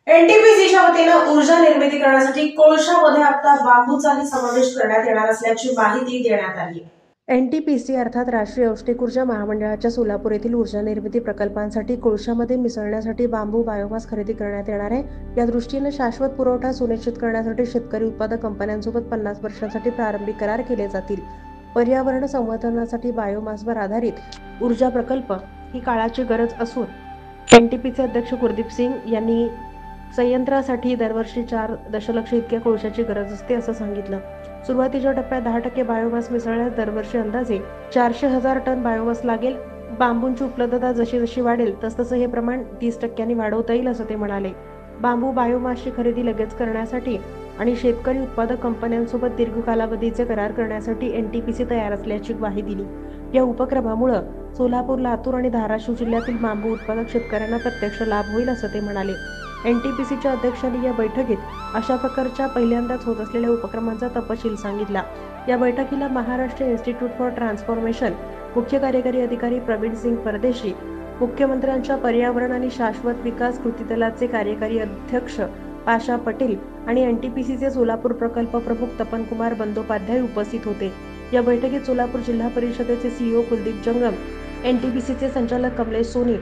एनटीपीसीच्या वतीनं ऊर्जा निर्मिती करण्यासाठी कोळशामध्ये आता बांबूचाही समावेश करण्यात येणार असल्याची माहिती देण्यात आली। एनटीपीसी अर्थात राष्ट्रीय औष्णिक ऊर्जा महामंडळाच्या सोलापूर येथील ऊर्जा निर्मिती प्रकल्पांसाठी कोळशामध्ये मिसळण्यासाठी बांबू बायोमास खरेदी करण्यात येणार आहे। या दृष्टीने शाश्वत पुरवठा सुनिश्चित करण्यासाठी शेतकरी उत्पादक कंपन्यांसोबत 50 वर्षांसाठी प्रारंभिक करार केले जातील। पर्यावरण संवर्धनासाठी बायोमासवर आधारित ऊर्जा प्रकल्प ही काळाची गरज असून एनटीपीसी अध्यक्ष गुरदीप सिंग यांनी संयंत्रासाठी दरवर्षी 4 दशलक्ष इतक्या कोळशाची गरज असते असं सांगितलं। सुरुवातीच्या टप्प्यात 10% बायोमास मिसळण्यास दरवर्षी अंदाजे 400,000 टन बायोमास लागेल। बांबूंची उपलब्धता जशी जशी वाढेल तसतसं हे प्रमाण 30% वाढवता येईल असं ते म्हणाले। बांबू बायोमासची खरेदी लगेच करण्यासाठी आणि शेतकरी उत्पादक कंपन्यांसोबत दीर्घ कालावधीचे करार करण्यासाठी एनटीपीसी तयार असल्याची ग्वाही दिली। या उपक्रमामुळे सोलापूर, लातूर आणि धाराशिव जिल्ह्यातील बांबू उत्पादक शेतकऱ्यांना प्रत्यक्ष लाभ होईल असं ते म्हणाले। एनटीपीसीच्या अध्यक्षांनी या बैठकीत अशा प्रकारच्या पहिल्यांदाच होत असलेल्या उपक्रमांचा तपशील सांगितला। या बैठकीला महाराष्ट्र इन्स्टिट्यूट फॉर ट्रान्सफॉर्मेशन मुख्य कार्यकारी अधिकारी प्रवीण सिंग परदेशी, मुख्यमंत्र्यांच्या पर्यावरण आणि शाश्वत विकास कृती दलाचे कार्यकारी अध्यक्ष पाशा पटेल आणि एनटीपीसीचे सोलापूर प्रकल्प प्रमुख तपन कुमार बंदोपाध्याय उपस्थित होते। या बैठकीत सोलापूर जिल्हा परिषदेचे सीईओ कुलदीप जंगम, एनटीपीसीचे संचालक कमलेश सोनी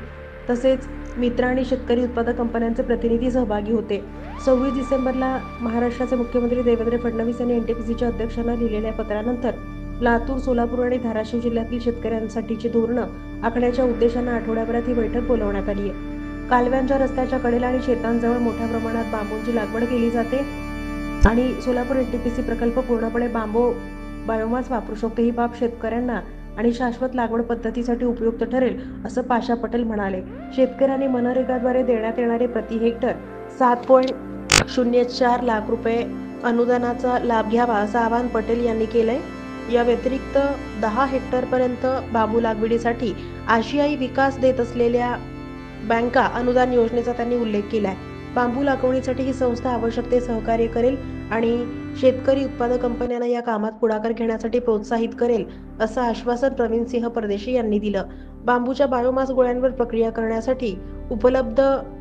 तसेच मित्र आणि शेतकरी उत्पादक कंपन्यांचे प्रतिनिधी सहभागी होते। 26 डिसेंबरला महाराष्ट्राचे मुख्यमंत्री देवेंद्र फडणवीस यांनी एनटीपीसीच्या अध्यक्षांना लिहिलेल्या पत्रानंतर लातूर, सोलापूर आणि धाराशिव जिल्ह्यातील शेतकऱ्यांसाठीची धोरणं आखण्याच्या उद्देशाने आठवड्याभरात ही बैठक बोलावण्यात आली आहे। कालव्यांच्या रस्त्याच्या कडेला आणि शेतांजवळ मोठ्या प्रमाणात बांबूंची लागवड केली जाते आणि सोलापूर एनटीपीसी प्रकल्प पूर्णपणे बांबू बायोमास वापरू शकतो। ही बाब शेतकऱ्यांना आणि शाश्वत लागवड पद्धतीसाठी उपयुक्त ठरेल असं पाशा पटेल म्हणाले। शेतकऱ्यांनी मनरेगाद्वारे देण्यात येणारे प्रति हेक्टर 7.04 लाख रुपये अनुदानाचा लाभ घ्यावा असं आवाहन पटेल यांनी केलंय। या व्यतिरिक्त 10 हेक्टरपर्यंत बांबू लागवडीसाठी आशियाई विकास देत असलेल्या बँका अनुदान योजनेचा त्यांनी उल्लेख केलाय। बांबू लागवडीसाठी ही संस्था आवश्यक ते सहकार्य करेल आणि शेतकरी उत्पादक कंपन्यांना या कामात पुढाकार घेण्यासाठी प्रोत्साहित करेल असं आश्वासन प्रवीण सिंह परदेशी यांनी दिलं। बांबूच्या बायोमास गोळ्यांवर प्रक्रिया करण्यासाठी उपलब्ध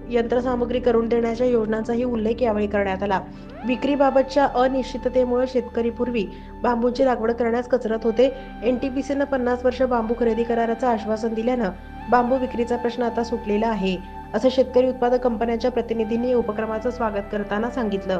यंत्रसामुग्री करून देण्याच्या योजनांचाही उल्लेख यावेळी करण्यात आला। विक्रीबाबतच्या अनिश्चिततेमुळे शेतकरी पूर्वी बांबूची लागवड करण्यास कचरत होते। एनटीपीसीनं 50 वर्ष बांबू खरेदी कराराचं आश्वासन दिल्यानं बांबू विक्रीचा प्रश्न आता सुटलेला आहे असं शेतकरी उत्पादक कंपन्यांच्या प्रतिनिधींनी या उपक्रमाचं स्वागत करताना सांगितलं।